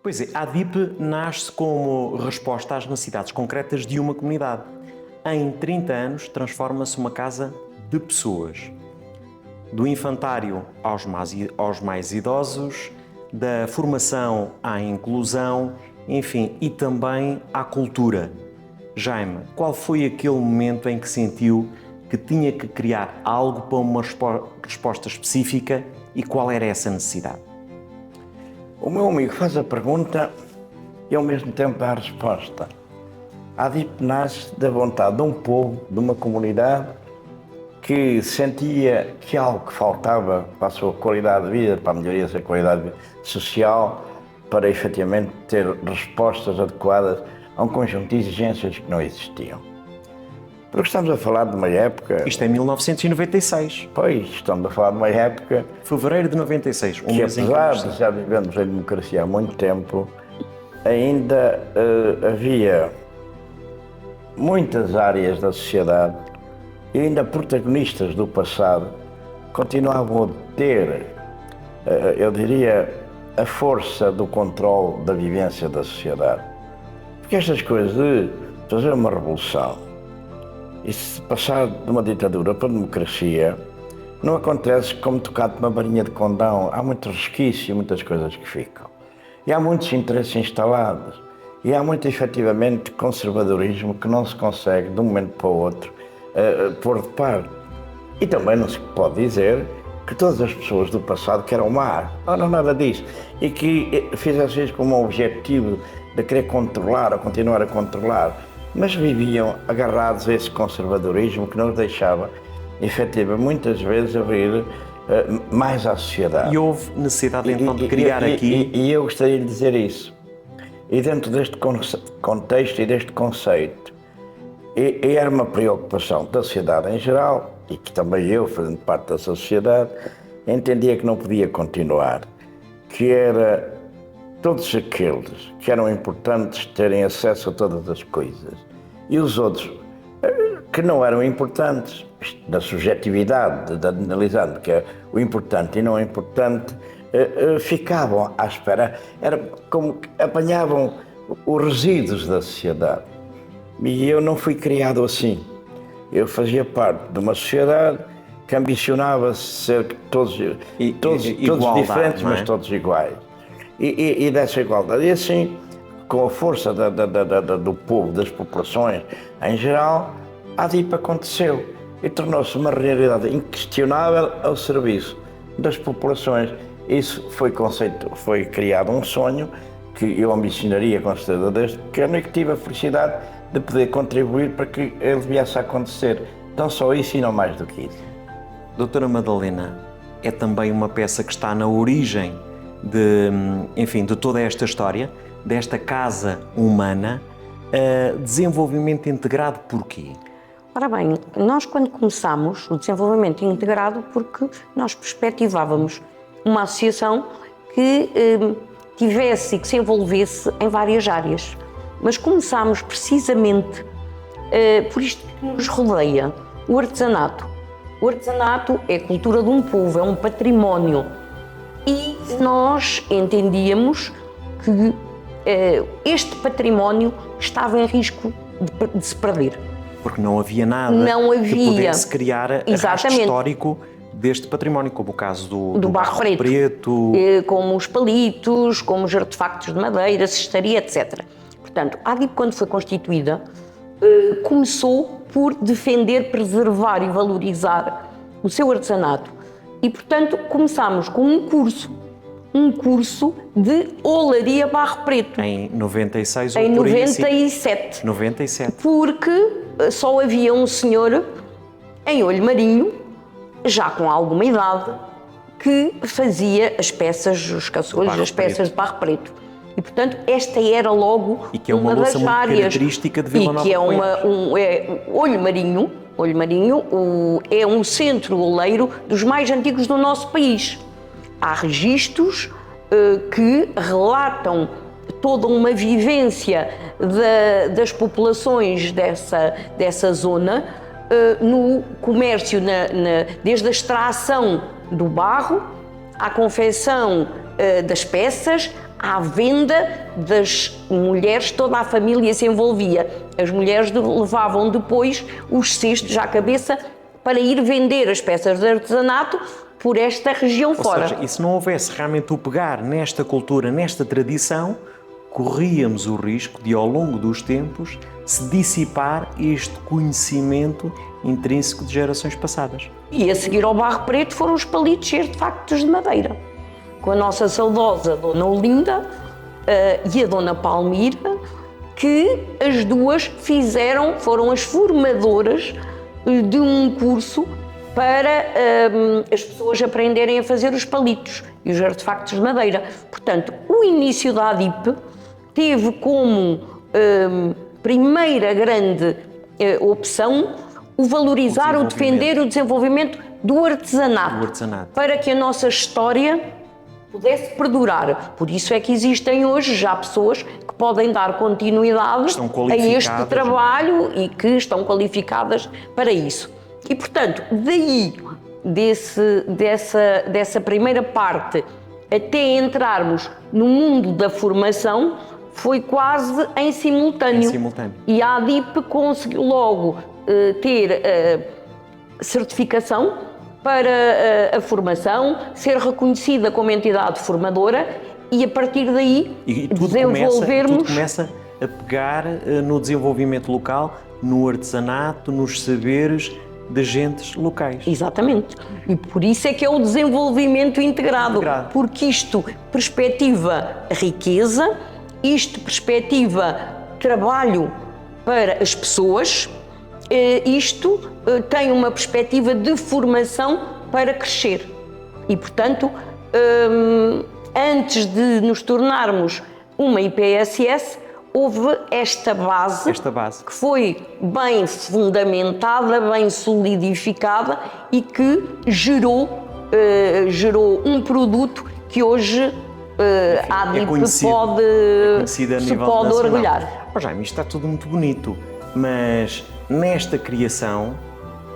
Pois é, a ADIP nasce como resposta às necessidades concretas de uma comunidade. Em 30 anos transforma-se uma casa de pessoas. Do infantário aos mais idosos, da formação à inclusão, enfim, e também à cultura. Jaime, qual foi aquele momento em que sentiu que tinha que criar algo para uma resposta específica e qual era essa necessidade? O meu amigo faz a pergunta e ao mesmo tempo dá a resposta. A ADIP nasce da vontade de um povo, de uma comunidade que sentia que algo que faltava para a sua qualidade de vida, para a melhoria da sua qualidade social, para efetivamente ter respostas adequadas a um conjunto de exigências que não existiam. Porque estamos a falar de uma época... Isto é 1996. Pois, estamos a falar de uma época... Fevereiro de 96. Que apesar de já vivemos em democracia há muito tempo, ainda havia muitas áreas da sociedade e ainda protagonistas do passado continuavam a ter, eu diria, a força do controle da vivência da sociedade. Porque estas coisas de fazer uma revolução e se passar de uma ditadura para a democracia não acontece como tocar de uma varinha de condão. Há muito resquício e muitas coisas que ficam. E há muitos interesses instalados. E há muito, efetivamente, conservadorismo que não se consegue, de um momento para o outro, pôr de parte. E também não se pode dizer que todas as pessoas do passado que eram más, não nada disso, e que fizessem isso como um objetivo de querer controlar ou continuar a controlar, mas viviam agarrados a esse conservadorismo que não os deixava, efetivamente, muitas vezes abrir mais à sociedade. E houve necessidade então de criar aqui... E eu gostaria de dizer isso. E dentro deste contexto e deste conceito, e era uma preocupação da sociedade em geral, e que também eu, fazendo parte dessa sociedade, entendia que não podia continuar, que era todos aqueles que eram importantes terem acesso a todas as coisas, e os outros que não eram importantes, da subjetividade, analisando que é o importante e não importante, ficavam à espera, era como que apanhavam os resíduos da sociedade. E eu não fui criado assim. Eu fazia parte de uma sociedade que ambicionava ser todos diferentes, mas todos iguais. E dessa igualdade. E assim, com a força do povo, das populações em geral, a ADIP aconteceu e tornou-se uma realidade inquestionável ao serviço das populações. Isso foi criado um sonho que eu ambicionaria com certeza desde pequeno e que tive a felicidade de poder contribuir para que ele viesse a acontecer. Não só isso e não mais do que isso. Doutora Madalena, é também uma peça que está na origem de toda esta história, desta casa humana. Desenvolvimento integrado porquê? Ora bem, nós quando começámos o desenvolvimento integrado porque nós perspectivávamos uma associação que tivesse e que se envolvesse em várias áreas. Mas começámos precisamente por isto que nos rodeia, o artesanato. O artesanato é a cultura de um povo, é um património. E nós entendíamos que este património estava em risco de se perder. Porque não havia nada que pudesse criar arrasto histórico deste património, como o caso do barro preto. Como os palitos, como os artefactos de madeira, cestaria, etc. Portanto, a ADIP, quando foi constituída, começou por defender, preservar e valorizar o seu artesanato. E, portanto, começámos com um curso de olaria barro preto. Em 96 ou em por 97. 97. Porque só havia um senhor em Olho Marinho, já com alguma idade, que fazia as peças, os caçolhos, as peças de barro preto. E, portanto, esta era logo e que é uma das louça muito áreas característica de Vila Nova de Coimbra. Olho Marinho é um centro oleiro dos mais antigos do nosso país. Há registros que relatam toda uma vivência das populações dessa zona no comércio, desde a extração do barro, à confecção das peças, à venda das mulheres, toda a família se envolvia. As mulheres levavam depois os cestos à cabeça para ir vender as peças de artesanato por esta região fora. Ou seja, e se não houvesse realmente o pegar nesta cultura, nesta tradição, corríamos o risco de, ao longo dos tempos, se dissipar este conhecimento intrínseco de gerações passadas. E a seguir ao barro preto foram os palitos e artefactos de madeira, com a nossa saudosa Dona Olinda e a Dona Palmira, que as duas foram as formadoras de um curso para as pessoas aprenderem a fazer os palitos e os artefactos de madeira. Portanto, o início da ADIP teve como primeira grande opção o valorizar, o defender o desenvolvimento do artesanato, para que a nossa história pudesse perdurar. Por isso é que existem hoje já pessoas que podem dar continuidade a este trabalho e que estão qualificadas para isso. E, portanto, daí, dessa primeira parte, até entrarmos no mundo da formação, foi quase em simultâneo. E a ADIP conseguiu logo ter certificação para a formação, ser reconhecida como entidade formadora e, a partir daí, desenvolvermos... Tudo começa a pegar no desenvolvimento local, no artesanato, nos saberes de agentes locais. Exatamente. E por isso é que é o desenvolvimento integrado. Porque isto perspectiva riqueza, isto perspectiva trabalho para as pessoas, isto tem uma perspectiva de formação para crescer. E, portanto, antes de nos tornarmos uma IPSS, houve esta base que foi bem fundamentada, bem solidificada e que gerou um produto, que hoje a ADIP se pode orgulhar. Jaime, isto está tudo muito bonito, mas nesta criação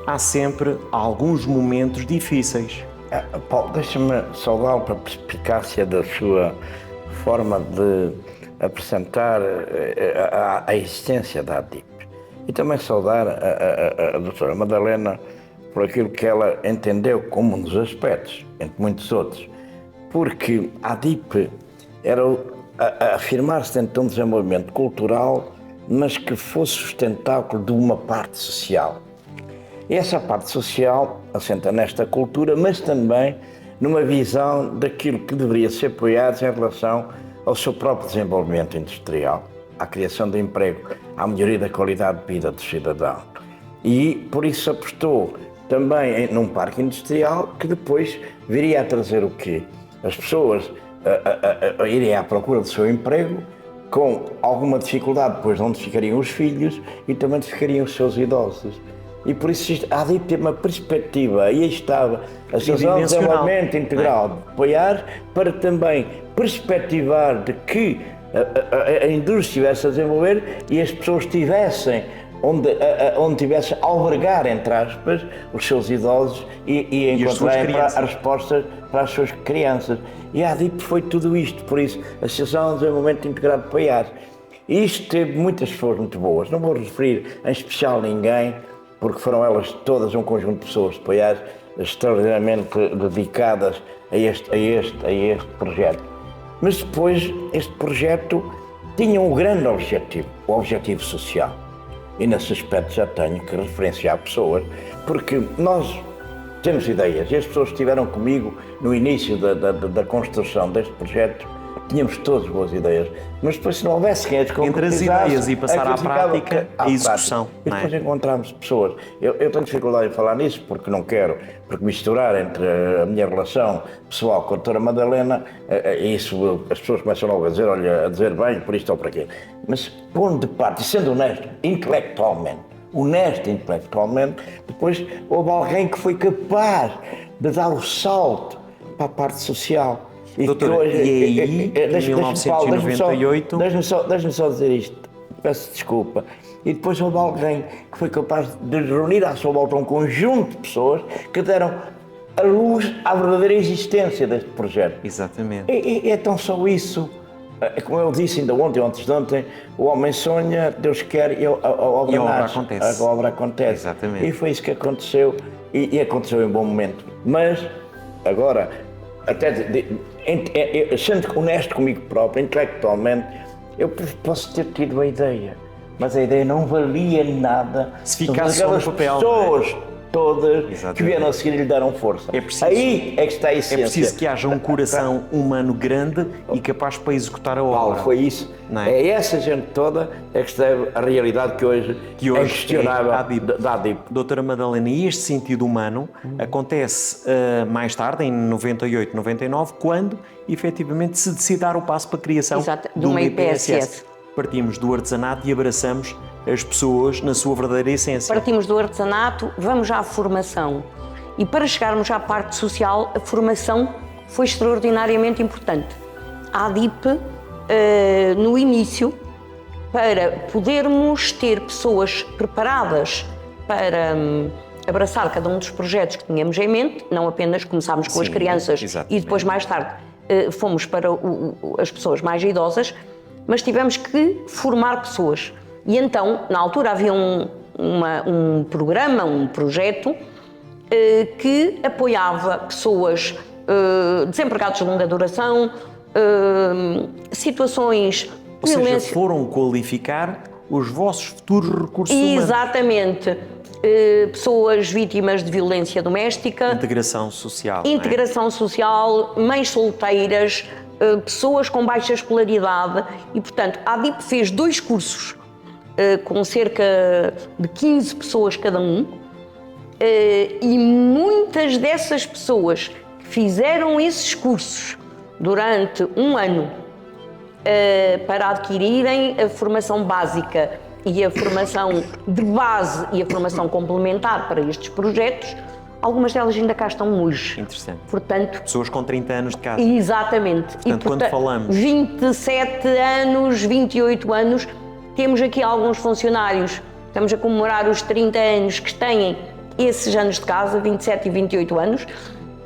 há sempre alguns momentos difíceis. Paulo, deixa-me saudá-lo para a perspicácia da sua forma de apresentar a existência da ADIP. E também saudar a doutora Madalena por aquilo que ela entendeu como um dos aspectos, entre muitos outros. Porque a ADIP era afirmar-se dentro de um desenvolvimento cultural, mas que fosse sustentáculo de uma parte social. E essa parte social assenta nesta cultura, mas também numa visão daquilo que deveria ser apoiado em relação ao seu próprio desenvolvimento industrial, à criação de emprego, à melhoria da qualidade de vida do cidadão. E por isso apostou também num parque industrial que depois viria a trazer o quê? As pessoas irem à procura do seu emprego com alguma dificuldade, depois de onde ficariam os filhos e também onde ficariam os seus idosos. E por isso a ADIP tem uma perspectiva, aí estava a Associação de Desenvolvimento Integral de apoiar, para também perspectivar de que a indústria estivesse a desenvolver e as pessoas tivessem onde tivessem a albergar, entre aspas, os seus idosos e encontrarem as respostas para as suas crianças. E a ADIP foi tudo isto, por isso a Associação de Desenvolvimento Integrado de Poiares. E isto teve muitas pessoas muito boas, não vou referir em especial ninguém, porque foram elas todas um conjunto de pessoas de Poiares extraordinariamente dedicadas a este projeto. Mas depois este projeto tinha um grande objetivo, o objetivo social. E nesse aspecto já tenho que referenciar pessoas, porque nós temos ideias e as pessoas que estiveram comigo no início da construção deste projeto, tínhamos todas boas ideias, mas depois se não houvesse quem as concretizasse... Entre as ideias e passar à prática, a execução. E depois encontramos pessoas. Eu tenho dificuldade em falar nisso porque não quero, porque misturar entre a minha relação pessoal com a doutora Madalena, isso as pessoas começam logo a dizer, olha, a dizer bem, por isto ou por aquilo. Mas pondo de parte, e sendo honesto intelectualmente, depois houve alguém que foi capaz de dar o salto para a parte social. Doutora, e aí, em 1998... Deixa-me só dizer isto, peço desculpa. E depois houve alguém que foi capaz de reunir à sua volta um conjunto de pessoas que deram a luz à verdadeira existência deste projeto. Exatamente. E é tão só isso. como ele disse ainda ontem ou antes de ontem, o homem sonha, Deus quer e a obra nasce. Acontece. A obra acontece. Exatamente. E foi isso que aconteceu e aconteceu em bom momento. Mas, agora, até sendo honesto comigo próprio, intelectualmente, eu posso ter tido a ideia, mas a ideia não valia nada se ficasse só no papel, pessoas todas Exatamente. que vieram a seguir e lhe deram força. Aí é que está a essência. É preciso que haja um coração humano grande e capaz para executar a obra. Paulo, foi isso. Não é? É essa gente toda é que esteve a realidade que hoje é questionável é a ADIP. da ADIP. Doutora Madalena, e este sentido humano acontece mais tarde, em 98, 99, quando efetivamente se decide dar o passo para a criação de uma IPSS. Partimos do artesanato e abraçamos as pessoas na sua verdadeira essência. Partimos do artesanato, vamos já à formação. E para chegarmos à parte social, a formação foi extraordinariamente importante. A ADIP, no início, para podermos ter pessoas preparadas para abraçar cada um dos projetos que tínhamos em mente, não apenas começámos com as crianças exatamente. e depois mais tarde fomos para as pessoas mais idosas, mas tivemos que formar pessoas. E então, na altura, havia um programa, um projeto que apoiava pessoas desempregados de longa duração, situações Ou de violência. seja, foram qualificar os vossos futuros recursos humanos. Exatamente. Pessoas vítimas de violência doméstica. Integração social. Integração social, mães solteiras, pessoas com baixa escolaridade e, portanto, a ADIP fez 2 cursos com cerca de 15 pessoas cada um e muitas dessas pessoas que fizeram esses cursos durante um ano para adquirirem a formação básica e a formação de base e a formação complementar para estes projetos, algumas delas ainda cá estão hoje. Interessante. Portanto, pessoas com 30 anos de casa. Exatamente. Portanto, quando falamos 27 anos, 28 anos, temos aqui alguns funcionários, estamos a comemorar os 30 anos que têm esses anos de casa, 27 e 28 anos,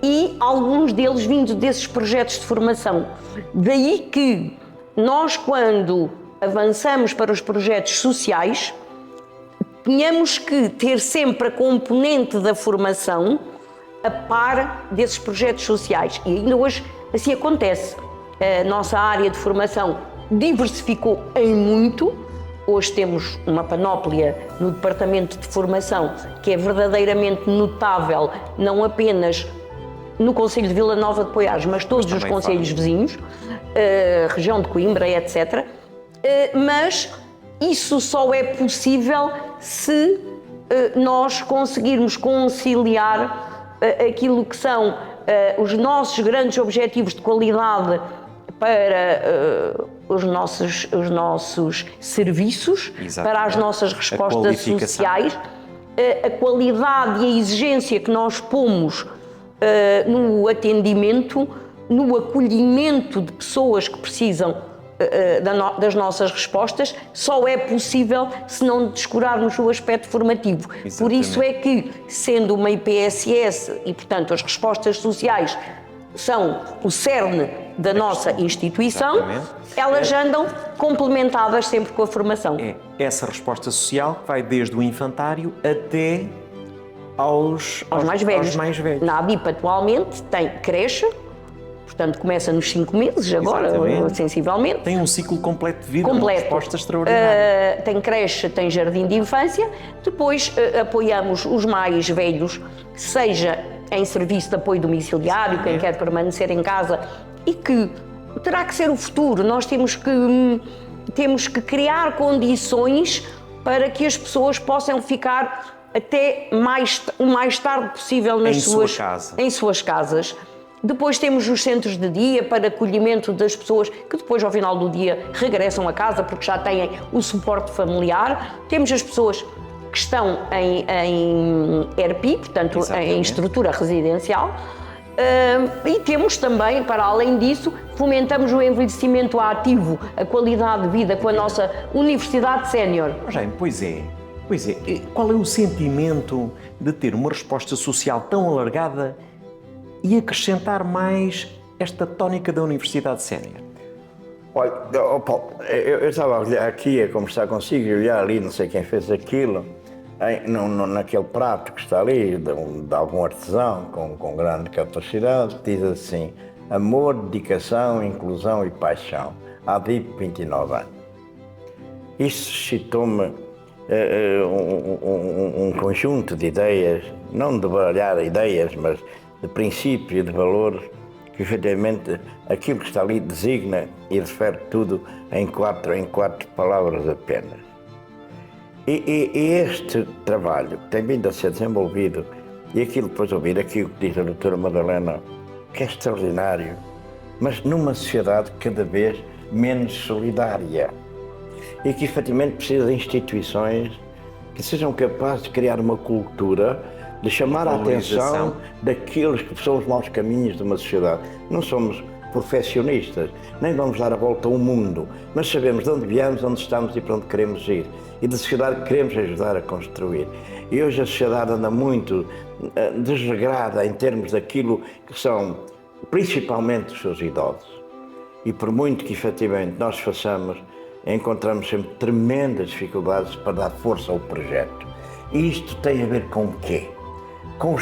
e alguns deles vindos desses projetos de formação. Daí que nós, quando avançamos para os projetos sociais, tínhamos que ter sempre a componente da formação a par desses projetos sociais. E ainda hoje assim acontece. A nossa área de formação diversificou em muito. Hoje temos uma panóplia no departamento de formação que é verdadeiramente notável, não apenas no concelho de Vila Nova de Poiares, mas todos os concelhos vizinhos, região de Coimbra, etc. Mas isso só é possível se nós conseguirmos conciliar aquilo que são os nossos grandes objetivos de qualidade para os nossos serviços, Exatamente. para as nossas respostas sociais, a qualidade e a exigência que nós pomos no atendimento, no acolhimento de pessoas que precisam das nossas respostas, só é possível se não descurarmos o aspecto formativo. Exatamente. Por isso é que, sendo uma IPSS e, portanto, as respostas sociais são o cerne da nossa instituição, Exatamente. elas andam complementadas sempre com a formação. É essa resposta social que vai desde o infantário até aos mais velhos. Aos mais velhos. Na ADIP atualmente tem creche, portanto começa nos 5 meses agora, Exatamente. sensivelmente. Tem um ciclo completo de vida, Completo. uma resposta extraordinária. Tem creche, tem jardim de infância, depois apoiamos os mais velhos, seja em serviço de apoio domiciliário, quem quer permanecer em casa e que terá que ser o futuro. Nós temos que criar condições para que as pessoas possam ficar até o mais tarde possível em suas casas. Depois temos os centros de dia para acolhimento das pessoas que depois, ao final do dia, regressam a casa porque já têm o suporte familiar. Temos as pessoas que estão em ERPI, portanto, Exatamente. em estrutura residencial. E temos também, para além disso, fomentamos o envelhecimento ativo, a qualidade de vida com a nossa Universidade Sénior. Jaime, pois é. Qual é o sentimento de ter uma resposta social tão alargada e acrescentar mais esta tónica da Universidade Sénior? Olha, Paulo, eu estava aqui a conversar consigo e olhar ali, não sei quem fez aquilo, naquele prato que está ali, de algum artesão com grande capacidade, diz assim: amor, dedicação, inclusão e paixão. ADIP, 29 anos. Isso suscitou-me um conjunto de ideias, não de baralhar ideias, mas de princípios e de valores, que efetivamente aquilo que está ali designa e refere tudo em quatro palavras apenas. E este trabalho que tem vindo a ser desenvolvido, e aquilo depois ouvir aquilo que diz a doutora Madalena, que é extraordinário, mas numa sociedade cada vez menos solidária e que efetivamente precisa de instituições que sejam capazes de criar uma cultura de chamar a atenção daqueles que são os maus caminhos de uma sociedade. Não somos perfeccionistas, nem vamos dar a volta ao mundo, mas sabemos de onde viemos, onde estamos e para onde queremos ir, e da sociedade que queremos ajudar a construir. E hoje a sociedade anda muito desregrada em termos daquilo que são principalmente os seus idosos. E por muito que efetivamente nós façamos, encontramos sempre tremendas dificuldades para dar força ao projeto. E isto tem a ver com o quê? Com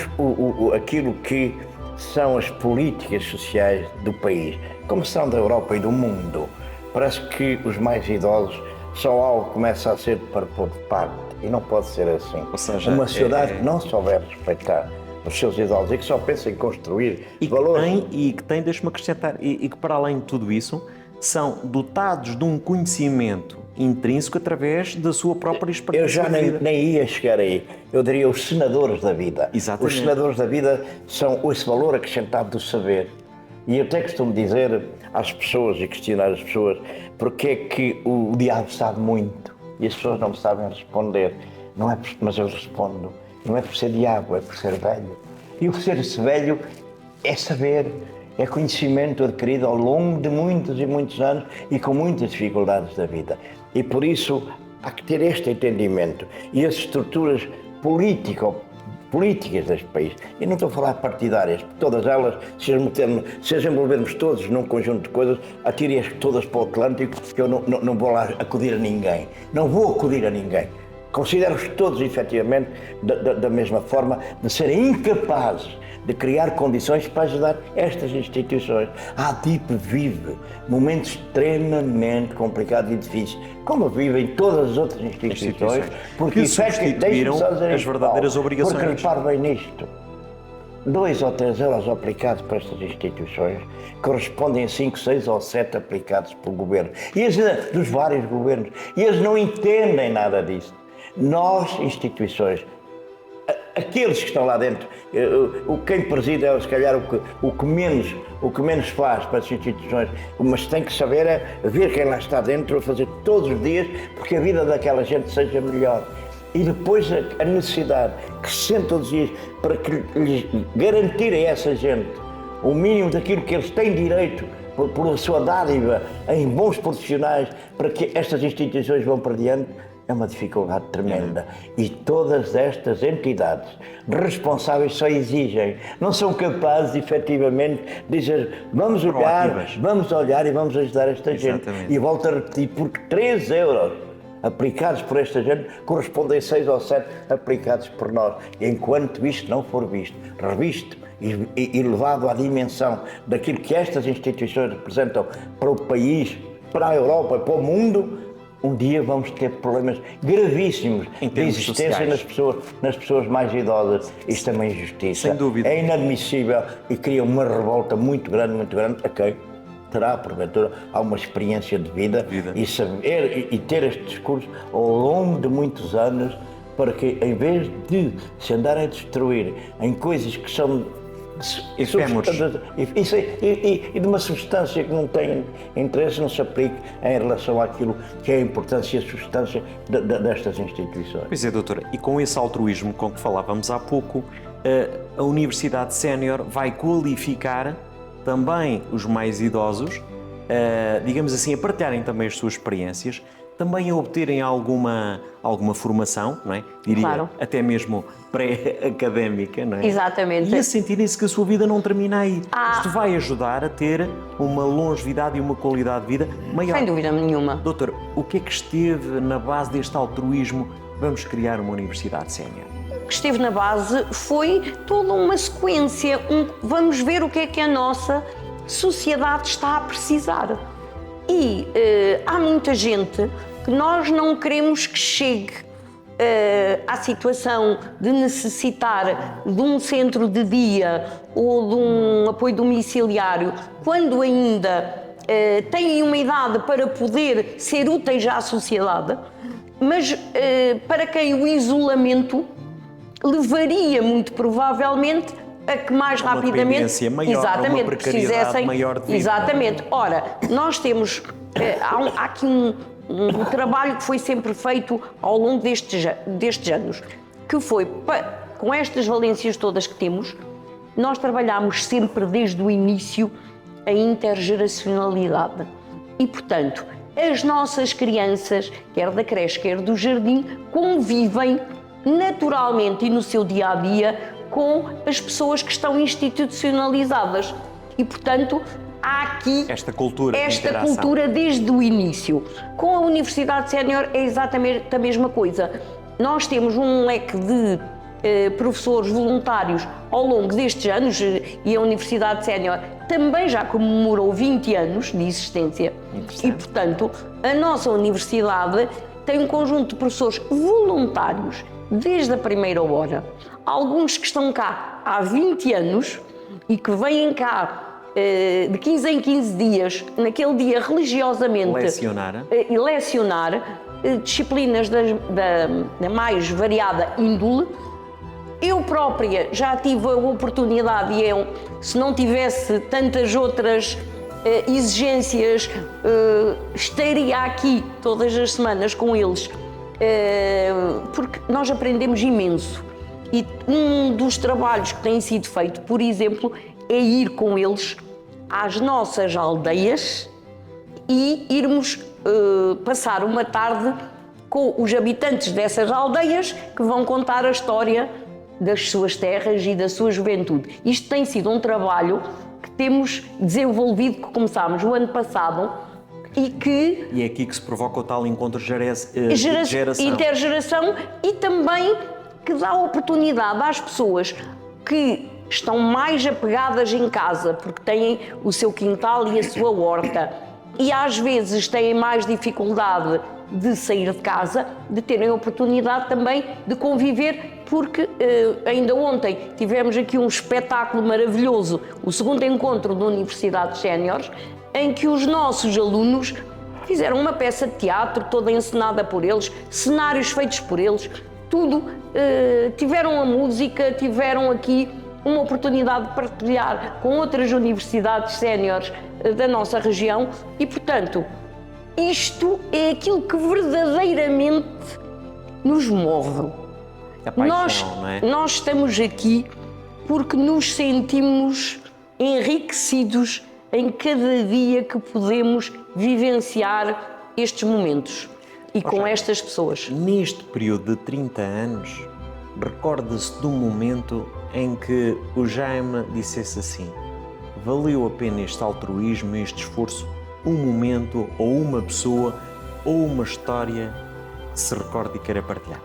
aquilo que são as políticas sociais do país, como são da Europa e do mundo. Parece que os mais idosos são algo que começa a ser para pôr de parte, e não pode ser assim. Ou seja, uma sociedade que não souber respeitar os seus idosos e que só pensa em construir valores. E que tem, deixe-me acrescentar, e que para além de tudo isso, são dotados de um conhecimento intrínseco através da sua própria experiência. Eu já nem ia chegar aí. Eu diria os senadores da vida. Exatamente. Os senadores da vida são esse valor acrescentado do saber. E eu até costumo dizer às pessoas e questionar as pessoas porque é que o diabo sabe muito e as pessoas não me sabem responder. Não é mas eu respondo. Não é por ser diabo, é por ser velho. E o ser-se velho é saber, é conhecimento adquirido ao longo de muitos e muitos anos e com muitas dificuldades da vida. E por isso há que ter este entendimento e as estruturas políticas deste país. E não estou a falar partidárias, porque todas elas, se as envolvermos todos num conjunto de coisas, atirem-as todas para o Atlântico, que eu não vou lá acudir a ninguém. Não vou acudir a ninguém. Considero-os todos, efetivamente, da mesma forma, de serem incapazes de criar condições para ajudar estas instituições. A ADIP vive momentos extremamente complicados e difíceis, como vivem todas as outras instituições, porque que substituíram as verdadeiras obrigações. Porque repare bem nisto, 2 ou 3 euros aplicados para estas instituições correspondem a 5, 6 ou 7 aplicados pelo governo, dos vários governos, e eles não entendem nada disso. Nós, instituições, aqueles que estão lá dentro, quem preside é se calhar o que menos faz para as instituições, mas tem que saber ver quem lá está dentro a fazer todos os dias porque a vida daquela gente seja melhor. E depois a necessidade que se sente todos os dias para que lhes garantirem a essa gente o mínimo daquilo que eles têm direito por sua dádiva em bons profissionais para que estas instituições vão para diante. É uma dificuldade tremenda e todas estas entidades responsáveis só exigem, não são capazes efetivamente de dizer vamos olhar e vamos ajudar esta gente. E volto a repetir, porque 3 euros aplicados por esta gente correspondem a 6 ou 7 aplicados por nós. Enquanto isto não for visto, revisto e levado à dimensão daquilo que estas instituições representam para o país, para a Europa, para o mundo, um dia vamos ter problemas gravíssimos de existência nas pessoas mais idosas. Isto é uma injustiça. Sem dúvida. É inadmissível e cria uma revolta muito grande a quem terá, porventura, alguma experiência de vida. E saber e ter este discurso ao longo de muitos anos para que, em vez de se andarem a destruir em coisas que são efêmeros e de uma substância que não tem interesse, não se aplique em relação àquilo que é a importância e a substância destas instituições. Pois é, doutora, e com esse altruísmo com que falávamos há pouco, a Universidade Sénior vai qualificar também os mais idosos, digamos assim, a partilharem também as suas experiências, também a obterem alguma formação, não é? Diria, Claro. até mesmo pré-académica, não é? Exatamente. E a sentirem-se que a sua vida não termina aí. Isto vai ajudar a ter uma longevidade e uma qualidade de vida maior. Sem dúvida nenhuma. Doutor, o que é que esteve na base deste altruísmo? Vamos criar uma universidade sénior. O que esteve na base foi toda uma sequência. Vamos ver o que é que a nossa sociedade está a precisar. E há muita gente que nós não queremos que chegue à situação de necessitar de um centro de dia ou de um apoio domiciliário quando ainda têm uma idade para poder ser úteis à sociedade, mas para quem o isolamento levaria muito provavelmente a que mais Uma rapidamente dependência maior, uma precariedade maior de vida. Exatamente. Ora, nós temos há aqui um trabalho que foi sempre feito ao longo destes anos, que foi com estas valências todas que temos, nós trabalhámos sempre desde o início a intergeracionalidade. E, portanto, as nossas crianças, quer da creche, quer do jardim, convivem naturalmente e no seu dia-a-dia com as pessoas que estão institucionalizadas. E, portanto, há aqui esta cultura desde o início. Com a Universidade Sénior é exatamente a mesma coisa. Nós temos um leque de professores voluntários ao longo destes anos e a Universidade Sénior também já comemorou 20 anos de existência. E, portanto, a nossa universidade tem um conjunto de professores voluntários desde a primeira hora. Alguns que estão cá há 20 anos e que vêm cá de 15 em 15 dias, naquele dia religiosamente lecionar disciplinas da mais variada índole. Eu própria já tive a oportunidade e se não tivesse tantas outras exigências, estaria aqui todas as semanas com eles, porque nós aprendemos imenso. E um dos trabalhos que tem sido feito, por exemplo, é ir com eles às nossas aldeias e irmos passar uma tarde com os habitantes dessas aldeias que vão contar a história das suas terras e da sua juventude. Isto tem sido um trabalho que temos desenvolvido, que começámos o ano passado e é aqui que se provoca o tal encontro geração. Intergeração, e também que dá oportunidade às pessoas que estão mais apegadas em casa, porque têm o seu quintal e a sua horta, e às vezes têm mais dificuldade de sair de casa, de terem a oportunidade também de conviver, porque ainda ontem tivemos aqui um espetáculo maravilhoso, o segundo encontro da Universidade Séniores, em que os nossos alunos fizeram uma peça de teatro toda encenada por eles, cenários feitos por eles, tudo, tiveram a música, tiveram aqui uma oportunidade de partilhar com outras universidades séniores da nossa região e, portanto, isto é aquilo que verdadeiramente nos move. A paixão, não é? Nós estamos aqui porque nos sentimos enriquecidos em cada dia que podemos vivenciar estes momentos e com estas pessoas. Neste período de 30 anos, recorde-se de um momento em que o Jaime dissesse assim: valeu a pena este altruísmo, este esforço, um momento ou uma pessoa ou uma história que se recorde e queira partilhar?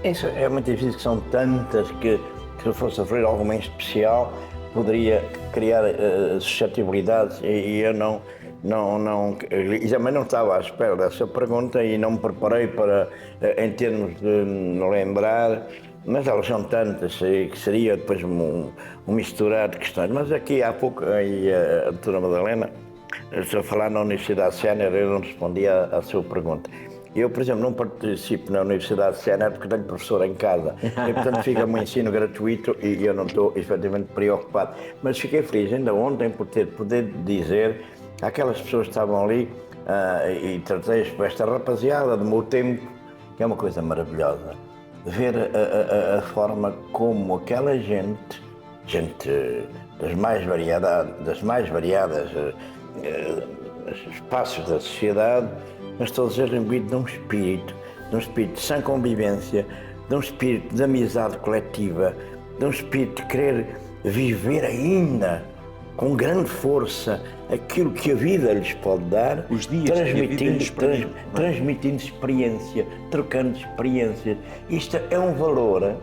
Isso é muito difícil, que são tantas que se eu fosse referir alguma em especial poderia criar suscetibilidades e eu e também não estava à espera dessa pergunta e não me preparei para, em termos de me lembrar, mas elas são tantas que seria depois um misturar de questões. Mas aqui há pouco a doutora Madalena, estou a falar na Universidade Sénior, eu não respondi à sua pergunta. Eu, por exemplo, não participo na Universidade Sénior porque tenho professor em casa e, portanto, fica-me um ensino gratuito e eu não estou, efetivamente, preocupado. Mas fiquei feliz ainda ontem por poder dizer àquelas pessoas que estavam ali e tratei-as por esta rapaziada do meu tempo, que é uma coisa maravilhosa, ver a forma como aquela gente das mais variadas espaços da sociedade, mas todos eles imbuídos de um espírito de sã convivência, de um espírito de amizade coletiva, de um espírito de querer viver ainda com grande força aquilo que a vida lhes pode dar, Os dias que a vida lhes permite, não é? transmitindo experiência, trocando experiências. Isto é um valor,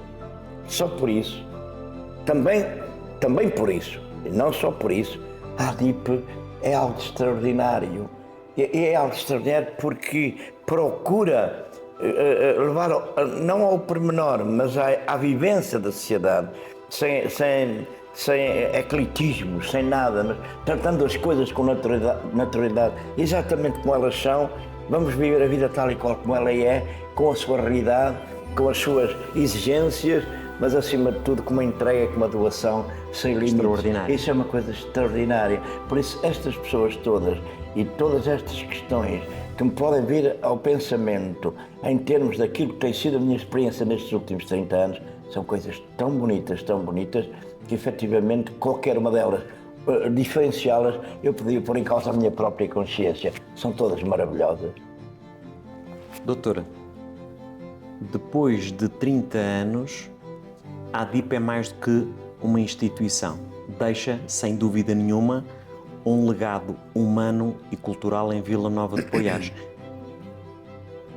só por isso, também por isso, e não só por isso, a ADIP é algo extraordinário. É algo extraordinário porque procura levar, não ao pormenor, mas à vivência da sociedade, sem ecletismos, sem nada, mas tratando as coisas com naturalidade, exatamente como elas são. Vamos viver a vida tal e qual como ela é, com a sua realidade, com as suas exigências, mas acima de tudo com uma entrega, com uma doação sem limites. Extraordinário. Isso é uma coisa extraordinária. Por isso, estas pessoas todas e todas estas questões que me podem vir ao pensamento em termos daquilo que tem sido a minha experiência nestes últimos 30 anos, são coisas tão bonitas, que efetivamente qualquer uma delas, diferenciá-las, eu podia pôr em causa a minha própria consciência. São todas maravilhosas. Doutora, depois de 30 anos, a ADIP é mais do que uma instituição. Deixa, sem dúvida nenhuma, um legado humano e cultural em Vila Nova de Poiares.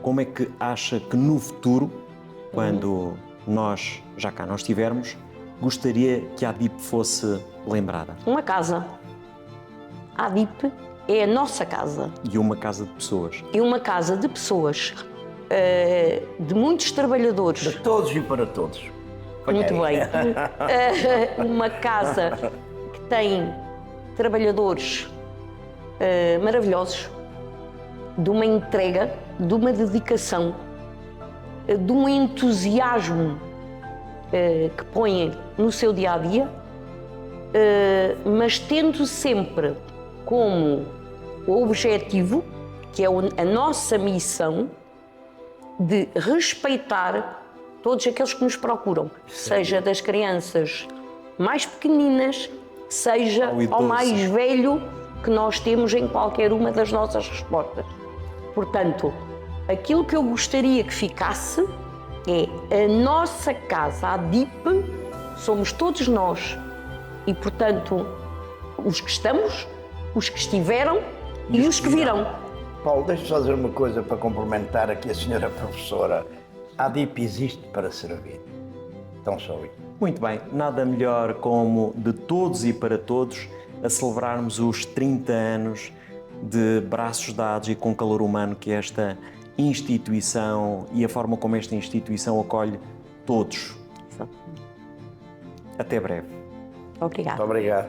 Como é que acha que no futuro, quando nós já cá não estivermos, gostaria que a ADIP fosse lembrada? Uma casa. A ADIP é a nossa casa. E uma casa de pessoas. É uma casa de pessoas, de muitos trabalhadores. De todos e para todos. Muito bem. Uma casa que tem trabalhadores maravilhosos, de uma entrega, de uma dedicação, de um entusiasmo que põem no seu dia-a-dia, mas tendo sempre como objetivo, que é a nossa missão, de respeitar todos aqueles que nos procuram, seja das crianças mais pequeninas, seja ao mais velho que nós temos em qualquer uma das nossas respostas. Portanto, aquilo que eu gostaria que ficasse é a nossa casa, a ADIP, somos todos nós. E, portanto, os que estamos, os que estiveram e os que virão. Paulo, deixa-me só dizer uma coisa para complementar aqui a senhora professora. A ADIP existe para servir. Então só isso. Muito bem, nada melhor como de todos e para todos a celebrarmos os 30 anos de braços dados e com calor humano que esta instituição e a forma como esta instituição acolhe todos. Até breve. Obrigada. Muito obrigado.